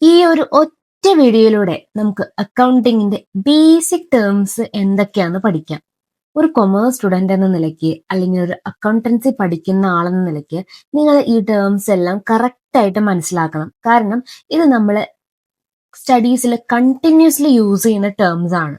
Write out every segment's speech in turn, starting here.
ഈ ഒരു ഒറ്റ വീഡിയോയിലൂടെ നമുക്ക് അക്കൗണ്ടിങ്ങിന്റെ ബേസിക് ടേംസ് എന്തൊക്കെയാന്ന് പഠിക്കാം. ഒരു കൊമേഴ്സ് സ്റ്റുഡന്റ് എന്ന നിലയ്ക്ക് അല്ലെങ്കിൽ ഒരു അക്കൗണ്ടൻസി പഠിക്കുന്ന ആളെന്ന നിലയ്ക്ക് നിങ്ങൾ ഈ ടേംസ് എല്ലാം കറക്റ്റ് ആയിട്ട് മനസ്സിലാക്കണം. കാരണം ഇത് നമ്മൾ സ്റ്റഡീസിൽ കണ്ടിന്യൂസ്ലി യൂസ് ചെയ്യുന്ന ടേംസ് ആണ്.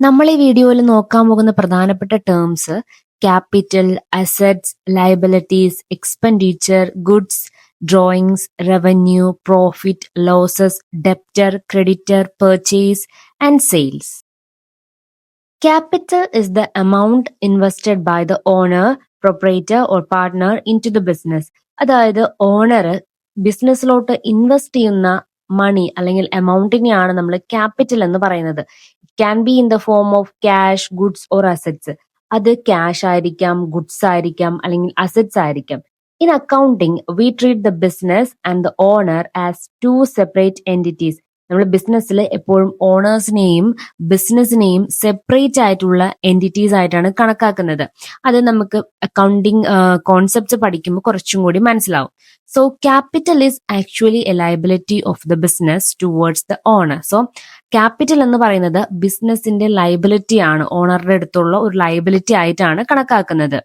നമ്മൾ ഈ വീഡിയോയിൽ നോക്കാൻ പോകുന്ന പ്രധാനപ്പെട്ട terms capital, assets, liabilities, expenditure, goods, drawings, revenue, profit, losses, debtor, creditor, purchase, and sales. Capital is the amount invested by the owner, proprietor or partner into the business. അതായത് owner ബിസിനസ്സിലോട്ട് invest ചെയ്യുന്ന മണി അല്ലെങ്കിൽ എമൗണ്ടിനെയാണ് നമ്മൾ capital എന്ന് പറയുന്നത്. It can be in the form of cash, goods or assets. അത് cash ആയിരിക്കാം, goods ആയിരിക്കാം, അല്ലെങ്കിൽ അസറ്റ്സ് ആയിരിക്കാം. In accounting, we treat the business and the owner as two separate entities. നമ്മൾ ബിസിനസ്സിൽ എപ്പോഴും ഓണേഴ്സിനെയും ബിസിനസ്സിനെയും സെപ്പറേറ്റ് ആയിട്ടുള്ള എൻറ്റിറ്റീസ് ആയിട്ടാണ് കണക്കാക്കുന്നത്. അത് നമുക്ക് അക്കൗണ്ടിങ് കോൺസെപ്റ്റ്സ് പഠിക്കുമ്പോൾ കുറച്ചും കൂടി മനസ്സിലാവും. So capital is actually a liability of the business towards the owner. So capital എന്ന് പറയുന്നത് ബിസിനസിന്റെ ലയബിലിറ്റി ആണ്, ഓണറുടെ അടുത്തുള്ള ഒരു ലയബിലിറ്റി ആയിട്ടാണ് കണക്കാക്കുന്നത്.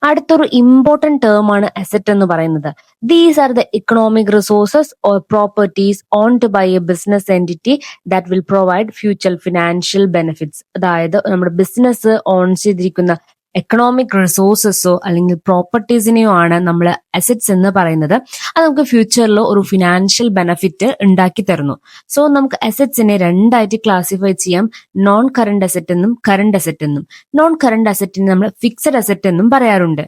അടുത്തൊരു ഇമ്പോർട്ടന്റ് ടേം ആണ് അസറ്റ് എന്ന് പറയുന്നത്. These are the economic resources or properties owned by a business entity that will provide future financial benefits. അതായത് നമ്മുടെ ബിസിനസ് ഓൺ ചെയ്തിരിക്കുന്ന എക്കണോമിക് റിസോഴ്സസോ അല്ലെങ്കിൽ പ്രോപ്പർട്ടീസിനെയോ ആണ് നമ്മൾ അസറ്റ്സ് എന്ന് പറയുന്നത്. അത് നമുക്ക് ഫ്യൂച്ചറിൽ ഒരു ഫിനാൻഷ്യൽ ബെനിഫിറ്റ് ഉണ്ടാക്കി തരുന്നു. സോ നമുക്ക് അസറ്റ്സിനെ രണ്ടായിട്ട് ക്ലാസിഫൈ ചെയ്യാം. നോൺ കറണ്ട് അസറ്റ് എന്നും കറണ്ട് അസറ്റ് എന്നും. നോൺ കറണ്ട് അസറ്റിന് നമ്മൾ ഫിക്സഡ് അസറ്റ് എന്നും പറയാറുണ്ട്.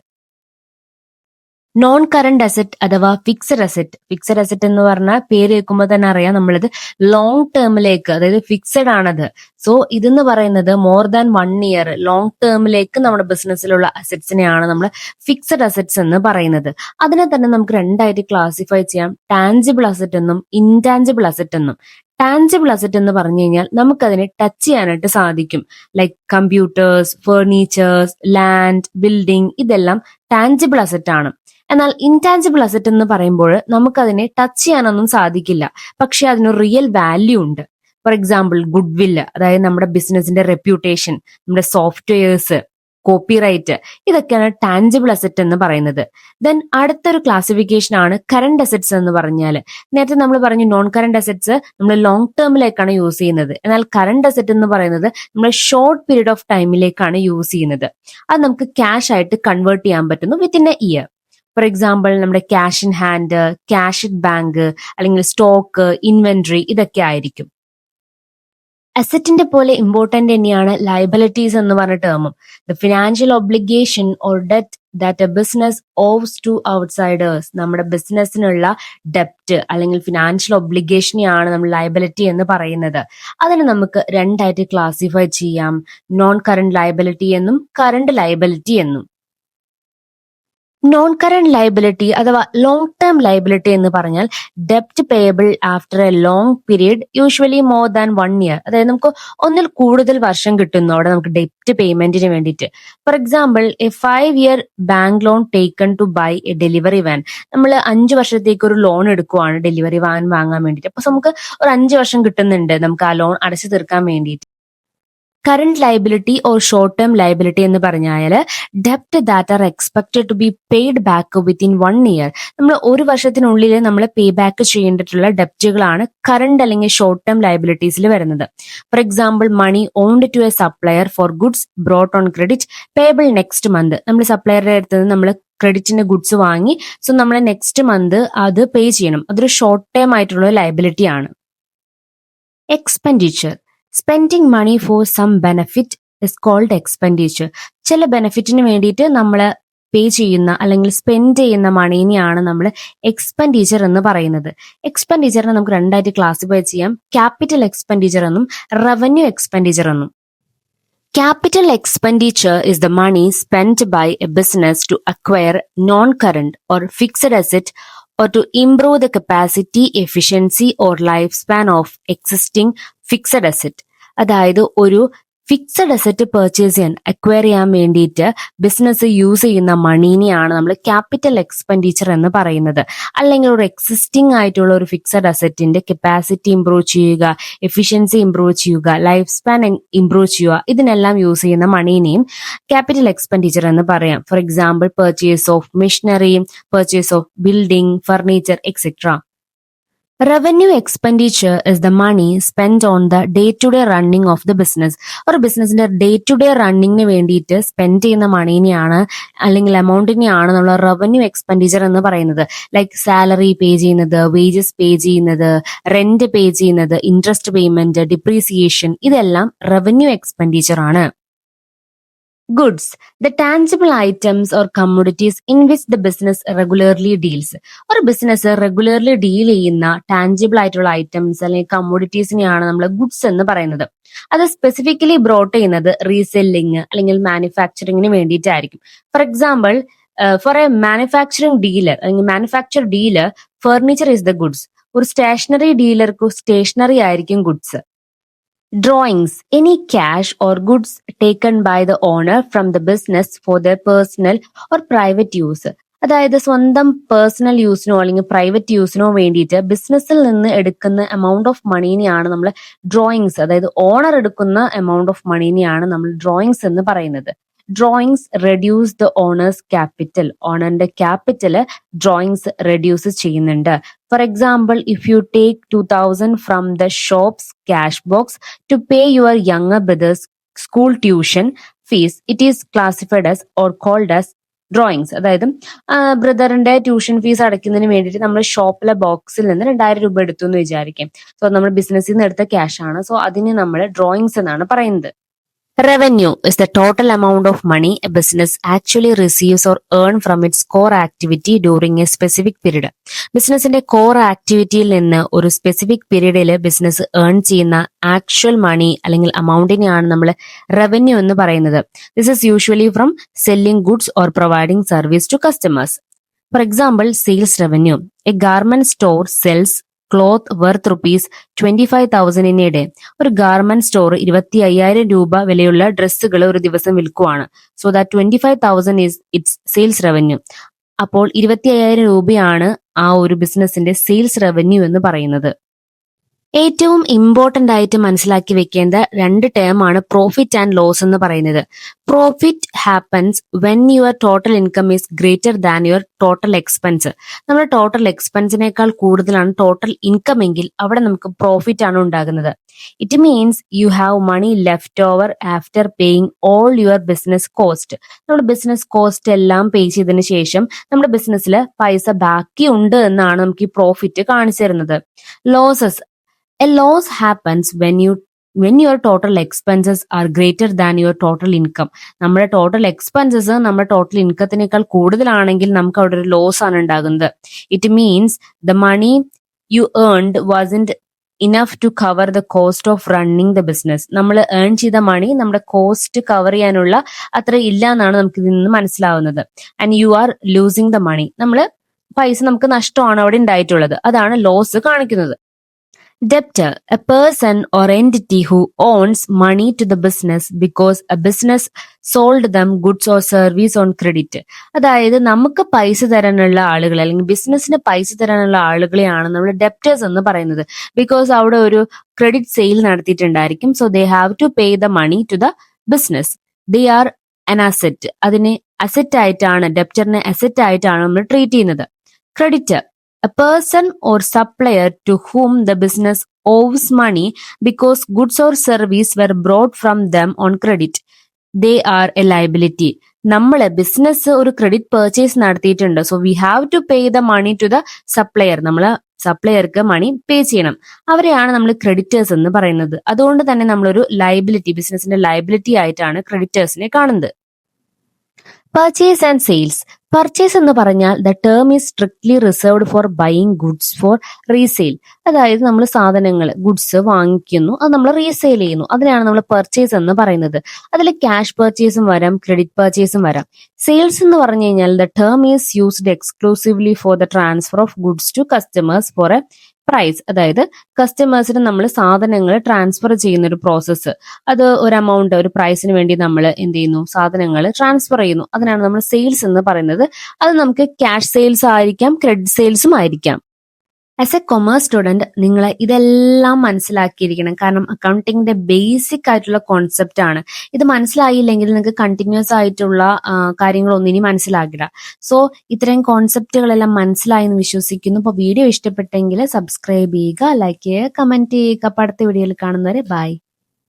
നോൺ കറണ്ട് അസറ്റ് അഥവാ ഫിക്സഡ് അസറ്റ് എന്ന് പറഞ്ഞാൽ പേര് കേൾക്കുമ്പോൾ തന്നെ അറിയാം നമ്മളിത് ലോങ് ടേമിലേക്ക്, അതായത് ഫിക്സഡ് ആണത്. സോ ഇതെന്ന് പറയുന്നത് മോർ ദാൻ 1 ഇയർ ലോങ് ടേമിലേക്ക് നമ്മുടെ ബിസിനസ്സിലുള്ള അസറ്റ്സിനെയാണ് നമ്മൾ ഫിക്സഡ് അസറ്റ്സ് എന്ന് പറയുന്നത്. അതിനെ തന്നെ നമുക്ക് രണ്ടായിട്ട് ക്ലാസിഫൈ ചെയ്യാം. ടാൻജിബിൾ അസറ്റ് എന്നും ഇൻടാൻജിബിൾ അസറ്റ് എന്നും. ടാൻജിബിൾ അസറ്റ് എന്ന് പറഞ്ഞു കഴിഞ്ഞാൽ നമുക്കതിനെ ടച്ച് ചെയ്യാനായിട്ട് സാധിക്കും. Like computers, furnitures, land, building, ഇതെല്ലാം ടാൻജിബിൾ അസറ്റ് ആണ്. എന്നാൽ ഇൻടാൻജിബിൾ അസറ്റ് എന്ന് പറയുമ്പോൾ നമുക്കതിനെ ടച്ച് ചെയ്യാനൊന്നും സാധിക്കില്ല, പക്ഷെ അതിനൊരു റിയൽ വാല്യൂ ഉണ്ട്. ഫോർ എക്സാമ്പിൾ ഗുഡ് വില്ല്, അതായത് നമ്മുടെ ബിസിനസിന്റെ റെപ്യൂട്ടേഷൻ, നമ്മുടെ സോഫ്റ്റ്വെയർസ്, കോപ്പിറൈറ്റ്, ഇതൊക്കെയാണ് ടാൻജിബിൾ അസറ്റ് എന്ന് പറയുന്നത്. ദെൻ അടുത്തൊരു ക്ലാസിഫിക്കേഷൻ ആണ് കറണ്ട് അസറ്റ്സ് എന്ന് പറഞ്ഞാൽ. നേരത്തെ നമ്മൾ പറഞ്ഞു നോൺ കറണ്ട് അസറ്റ്സ് നമ്മൾ ലോങ് ടേമിലേക്കാണ് യൂസ് ചെയ്യുന്നത്. എന്നാൽ കറണ്ട് അസറ്റ് എന്ന് പറയുന്നത് നമ്മൾ ഷോർട്ട് പീരീഡ് ഓഫ് ടൈമിലേക്കാണ് യൂസ് ചെയ്യുന്നത്. അത് നമുക്ക് ക്യാഷ് ആയിട്ട് കൺവേർട്ട് ചെയ്യാൻ പറ്റുന്നു within a year. For example നമ്മുടെ cash in hand, cash in bank, അല്ലെങ്കിൽ സ്റ്റോക്ക്, ഇൻവെന്ററി, ഇതൊക്കെ ആയിരിക്കും. അസറ്റിന്റെ പോലെ ഇമ്പോർട്ടന്റ് തന്നെയാണ് ലയബിലിറ്റീസ് എന്ന് പറഞ്ഞ ടേമും. The financial obligation or debt that a business owes to outsiders. നമ്മുടെ ബിസിനസ്സിനുള്ള ഡെപ്റ്റ് അല്ലെങ്കിൽ ഫിനാൻഷ്യൽ ഒബ്ലിഗേഷനെയാണ് നമ്മൾ ലയബിലിറ്റി എന്ന് പറയുന്നത്. അതിനെ നമുക്ക് രണ്ടായിട്ട് ക്ലാസിഫൈ ചെയ്യാം. നോൺ കറണ്ട് ലയബിലിറ്റി എന്നും കറണ്ട് ലയബിലിറ്റി എന്നും. നോൺ കറണ്ട് ലയബിലിറ്റി അഥവാ ലോങ് ടേം ലയബിലിറ്റി എന്ന് പറഞ്ഞാൽ ഡെപ്റ്റ് payable after a long period, usually more than 1 year. അതായത് നമുക്ക് ഒന്നിൽ കൂടുതൽ വർഷം കിട്ടുന്നു അവിടെ നമുക്ക് ഡെപ്റ്റ് പേയ്മെന്റിന് വേണ്ടിയിട്ട്. For example a 5-year bank loan taken to buy a delivery van. നമ്മൾ 5 വർഷത്തേക്ക് ഒരു ലോൺ എടുക്കുവാണ് ഡെലിവറി വാൻ വാങ്ങാൻ വേണ്ടിയിട്ട്. അപ്പൊ നമുക്ക് ഒരു 5 വർഷം കിട്ടുന്നുണ്ട് നമുക്ക് ആ ലോൺ അടച്ചു തീർക്കാൻ വേണ്ടിയിട്ട്. Current liability or short term liability എന്ന് പറഞ്ഞാൽ ഡെപ്റ്റ് that are expected to be paid back within 1 year. നമ്മൾ ഒരു വർഷത്തിനുള്ളിൽ നമ്മൾ പേ ബാക്ക് ചെയ്യേണ്ടിട്ടുള്ള ഡെപ്റ്റുകളാണ് കറണ്ട് അല്ലെങ്കിൽ ഷോർട്ട് ടേം ലയബിലിറ്റീസിൽ വരുന്നത്. For example money owned to a supplier for goods brought on credit payable next month. നമ്മൾ സപ്ലയറുടെ അടുത്ത് നിന്ന് നമ്മൾ ക്രെഡിറ്റിന്റെ ഗുഡ്സ് വാങ്ങി, സോ നമ്മൾ നെക്സ്റ്റ് മന്ത് അത് പേ ചെയ്യണം. അതൊരു ഷോർട്ട് ടേം ആയിട്ടുള്ള ലയബിലിറ്റി ആണ്. Expenditure, spending money for some benefit is called expenditure. ചില ബെനഫിറ്റിന് വേണ്ടിയിട്ട് നമ്മൾ പേ ചെയ്യുന്ന അല്ലെങ്കിൽ സ്പെൻഡ് ചെയ്യുന്ന മണീനെയാണ് നമ്മൾ എക്സ്പെൻഡിച്ചർ എന്ന് പറയുന്നത്. എക്സ്പെൻഡിച്ചറിനെ നമുക്ക് രണ്ടായിട്ട് ക്ലാസിഫൈ ചെയ്യാം. ക്യാപിറ്റൽ എക്സ്പെൻഡിച്ചർ എന്നും റവന്യൂ എക്സ്പെൻഡിച്ചർ എന്നും. Capital expenditure is the money spent by a business to acquire non-current or fixed asset or to improve the capacity, efficiency or lifespan of existing fixed asset. അതായത് ഒരു fixed asset purchase ചെയ്യാൻ acquire ചെയ്യാൻ വേണ്ടിയിട്ട് business use ചെയ്യുന്ന മണീനെയാണ് നമ്മൾ capital expenditure എന്ന് പറയുന്നത്. അല്ലെങ്കിൽ ഒരു എക്സിസ്റ്റിംഗ് ആയിട്ടുള്ള ഒരു ഫിക്സഡ് അസറ്റിന്റെ കപ്പാസിറ്റി ഇംപ്രൂവ് ചെയ്യുക, എഫിഷ്യൻസി ഇംപ്രൂവ് ചെയ്യുക, ലൈഫ് സ്പാൻ ഇംപ്രൂവ് ചെയ്യുക, ഇതിനെല്ലാം യൂസ് ചെയ്യുന്ന മണീനെയും ക്യാപിറ്റൽ എക്സ്പെൻഡിച്ചർ എന്ന് പറയാം. For example purchase of machinery, purchase of building, furniture, etc. Revenue expenditure is the money spent on the day-to-day running of the business. ഒരു ബിസിനസിന്റെ day to day റണ്ണിങ്ങിന് വേണ്ടിയിട്ട് spend ചെയ്യുന്ന മണീനെയാണ് അല്ലെങ്കിൽ എമൗണ്ടിനെയാണ് നമ്മൾ റവന്യൂ എക്സ്പെൻഡിച്ചർ എന്ന് പറയുന്നത്. ലൈക്ക് സാലറി പേ ചെയ്യുന്നത്, wages പേ ചെയ്യുന്നത്, റെന്റ് പേ ചെയ്യുന്നത്, ഇൻട്രസ്റ്റ് പേയ്മെന്റ്, ഡിപ്രീസിയേഷൻ, ഇതെല്ലാം റവന്യൂ എക്സ്പെൻഡിച്ചർ ആണ്. Goods, the tangible items or commodities in which the business regularly deals. ഒരു ബിസിനസ് റെഗുലർലി ഡീൽ ചെയ്യുന്ന ടാൻജിബിൾ ആയിട്ടുള്ള ഐറ്റംസ് അല്ലെങ്കിൽ കമ്മോഡിറ്റീസിനെയാണ് നമ്മൾ ഗുഡ്സ് എന്ന് പറയുന്നത്. അത് സ്പെസിഫിക്കലി ബ്രോട്ട് ചെയ്യുന്നത് റീസെല്ലിംഗ് അല്ലെങ്കിൽ മാനുഫാക്ചറിങ്ങിന് വേണ്ടിയിട്ടായിരിക്കും. For example, for a manufacturing dealer അല്ലെങ്കിൽ manufacture dealer, furniture is the goods. ഒരു സ്റ്റേഷനറി ഡീലർക്ക് സ്റ്റേഷനറി ആയിരിക്കും goods. Drawings, any cash or goods taken by the owner from the business for their personal or private use. അതായത് സ്വന്തം personal യൂസിനോ അല്ലെങ്കിൽ private യൂസിനോ വേണ്ടിയിട്ട് ബിസിനസ്സിൽ നിന്ന് എടുക്കുന്ന എമൗണ്ട് ഓഫ് മണീനെയാണ് നമ്മൾ ഡ്രോയിങ്സ്, അതായത് ഓണർ എടുക്കുന്ന എമൗണ്ട് ഓഫ് മണീനെയാണ് നമ്മൾ ഡ്രോയിങ്സ് എന്ന് പറയുന്നത്. Drawings reduce the owner's capital. ഓണറിന്റെ ക്യാപിറ്റല് ഡ്രോയിങ്സ് റെഡ്യൂസ് ചെയ്യുന്നുണ്ട്. For example, if you take 2000 from the shop's cash box to pay your younger brother's school tuition fees, it is classified as or called as drawings. അതായത് ബ്രദറിന്റെ tuition fees അടയ്ക്കുന്നതിന് വേണ്ടിയിട്ട് നമ്മൾ ഷോപ്പിലെ ബോക്സിൽ നിന്ന് 2000 രൂപ എടുത്തു എന്ന് വിചാരിക്കാം. സോ നമ്മൾ ബിസിനസ്സിൽ നിന്ന് എടുത്ത ക്യാഷ് ആണ്. സോ അതിന് നമ്മൾ ഡ്രോയിങ്സ് എന്നാണ് പറയുന്നത്. Revenue is the total amount of money a business actually receives or earn from its core activity during a specific period. ബിസിനസിന്റെ കോർ ആക്ടിവിറ്റിയിൽ നിന്ന് ഒരു സ്പെസിഫിക് പീരീഡിൽ ബിസിനസ് ഏൺ ചെയ്യുന്ന ആക്ച്വൽ മണി അല്ലെങ്കിൽ അമൗണ്ടിനെയാണ് നമ്മൾ റവന്യൂ എന്ന് പറയുന്നത്. This is usually from selling goods or providing service to customers. For example, sales revenue. A garment store sells cloth worth ₹25,000 in a day. ഒരു ഗാർമെന്റ് സ്റ്റോർ 25,000 രൂപ വിലയുള്ള ഡ്രസ്സുകൾ ഒരു ദിവസം വിൽക്കുവാണ്. So that 25,000 is it's sales revenue. അപ്പോൾ 25,000 രൂപയാണ് ആ ഒരു ബിസിനസിന്റെ സെയിൽസ് റവന്യൂ എന്ന് പറയുന്നത്. ഏറ്റവും ഇമ്പോർട്ടന്റ് ആയിട്ട് മനസ്സിലാക്കി വെക്കേണ്ട 2 ടേം ആണ് പ്രോഫിറ്റ് ആൻഡ് ലോസ് എന്ന് പറയുന്നത്. Profit happens when your total income is greater than your total expense. നമ്മുടെ ടോട്ടൽ എക്സ്പെൻസിനേക്കാൾ കൂടുതലാണ് ടോട്ടൽ ഇൻകം എങ്കിൽ അവിടെ നമുക്ക് പ്രോഫിറ്റ് ആണ് ഉണ്ടാകുന്നത്. It means you have money left over after paying all your business cost. നമ്മുടെ ബിസിനസ് കോസ്റ്റ് എല്ലാം പേ ചെയ്തതിനു ശേഷം നമ്മുടെ ബിസിനസ്സിൽ പൈസ ബാക്കി ഉണ്ട് എന്നാണ് നമുക്ക് ഈ പ്രോഫിറ്റ് കാണിച്ചു തരുന്നത്. Losses, a loss happens when your total expenses are greater than your total income. നമ്മുടെ ടോട്ടൽ എക്സ്പെൻസസ് നമ്മുടെ ടോട്ടൽ ഇൻകത്തിനേക്കാൾ കൂടുതലാണെങ്കിൽ നമുക്ക് അവിടെ ഒരു ലോസ് ആണ് ഉണ്ടാകുന്നത്. It means the money you earned wasn't enough to cover the cost of running the business. നമ്മൾ ഏൺ ചെയ്ത മണി നമ്മുടെ കോസ്റ്റ് കവർ ചെയ്യാനുള്ള അത്ര ഇല്ല എന്നാണ് നമുക്ക് ഇതിൽ നിന്ന് മനസ്സിലാവുന്നത്. And you are losing the money. നമ്മൾ പൈസ നമുക്ക് നഷ്ടമാണ് അവിടെ ഉണ്ടായിട്ടുള്ളത്. അതാണ് ലോസ് കാണിക്കുന്നത്. Debtor, a person or entity who owns money to the business because a business sold them goods or service on credit. അതായത് നമുക്ക് പൈസ തരാനുള്ള ആളുകൾ അല്ലെങ്കിൽ ബിസിനസിന് പൈസ തരാനുള്ള ആളുകളെയാണ് നമ്മൾ ഡെപ്റ്റേഴ്സ് എന്ന് പറയുന്നത്. ബിക്കോസ് അവിടെ ഒരു ക്രെഡിറ്റ് സെയിൽ നടത്തിയിട്ടുണ്ടായിരിക്കും. So they have to pay the money to the business. They are an asset. അതിനെ അസറ്റ് ആയിട്ടാണ്, ഡെപ്റ്ററിനെ അസറ്റ് ആയിട്ടാണ് നമ്മൾ ട്രീറ്റ് ചെയ്യുന്നത്. Creditor, a person or supplier to whom the business owes money because goods or service were brought from them on credit. They are a liability. നമ്മൾ business ഒരു credit purchase നടത്തിയിട്ടുണ്ട്. So we have to pay the money to the supplier. നമ്മൾ സപ്ലയർക്ക് മണി പേ ചെയ്യണം. അവരെയാണ് നമ്മൾ creditors എന്ന് പറയുന്നത്. അതുകൊണ്ട് തന്നെ നമ്മളൊരു ലയബിലിറ്റി, ബിസിനസിന്റെ ലയബിലിറ്റി ആയിട്ടാണ് ക്രെഡിറ്റേഴ്സിനെ കാണുന്നത്. Purchase and sales. പർച്ചേസ് എന്ന് പറഞ്ഞാൽ the term is strictly reserved for buying goods for resale. അതായത് നമ്മൾ സാധനങ്ങൾ ഗുഡ്സ് വാങ്ങിക്കുന്നു, അത് നമ്മൾ റീസെയിൽ ചെയ്യുന്നു. അതിനാണ് നമ്മൾ പർച്ചേസ് എന്ന് പറയുന്നത്. അതിൽ ക്യാഷ് പർച്ചേസും വരാം, ക്രെഡിറ്റ് പർച്ചേസും വരാം. സെയിൽസ് എന്ന് പറഞ്ഞു കഴിഞ്ഞാൽ the term is used exclusively for the transfer of goods to customers for a price, അതായത് കസ്റ്റമേഴ്സിന് നമ്മൾ സാധനങ്ങൾ ട്രാൻസ്ഫർ ചെയ്യുന്ന ഒരു പ്രോസസ്സ്. അത് ഒരു എമൗണ്ട്, ഒരു പ്രൈസിന് വേണ്ടി നമ്മൾ എന്ത് ചെയ്യുന്നു, സാധനങ്ങൾ ട്രാൻസ്ഫർ ചെയ്യുന്നു. അതിനാണ് നമ്മൾ സെയിൽസ് എന്ന് പറയുന്നത്. അത് നമുക്ക് ക്യാഷ് സെയിൽസ് ആയിരിക്കാം, ക്രെഡിറ്റ് സെയിൽസും ആയിരിക്കാം. ആസ് എ കൊമേഴ്സ് സ്റ്റുഡന്റ് നിങ്ങൾ ഇതെല്ലാം മനസ്സിലാക്കിയിരിക്കണം. കാരണം അക്കൗണ്ടിങ്ങിന്റെ ബേസിക് ആയിട്ടുള്ള കോൺസെപ്റ്റ് ആണ്. ഇത് മനസ്സിലായില്ലെങ്കിൽ നിങ്ങൾക്ക് കണ്ടിന്യൂസ് ആയിട്ടുള്ള കാര്യങ്ങളൊന്നും ഇനി മനസ്സിലാകില്ല. സോ ഇത്രയും കോൺസെപ്റ്റുകളെല്ലാം മനസ്സിലായി എന്ന് വിശ്വസിക്കുന്നു. അപ്പോൾ വീഡിയോ ഇഷ്ടപ്പെട്ടെങ്കിൽ സബ്സ്ക്രൈബ് ചെയ്യുക, ലൈക്ക് ചെയ്യുക, കമന്റ് ചെയ്യുക. അപ്പോൾ അടുത്ത വീഡിയോയിൽ കാണുന്നവരെ ബൈ.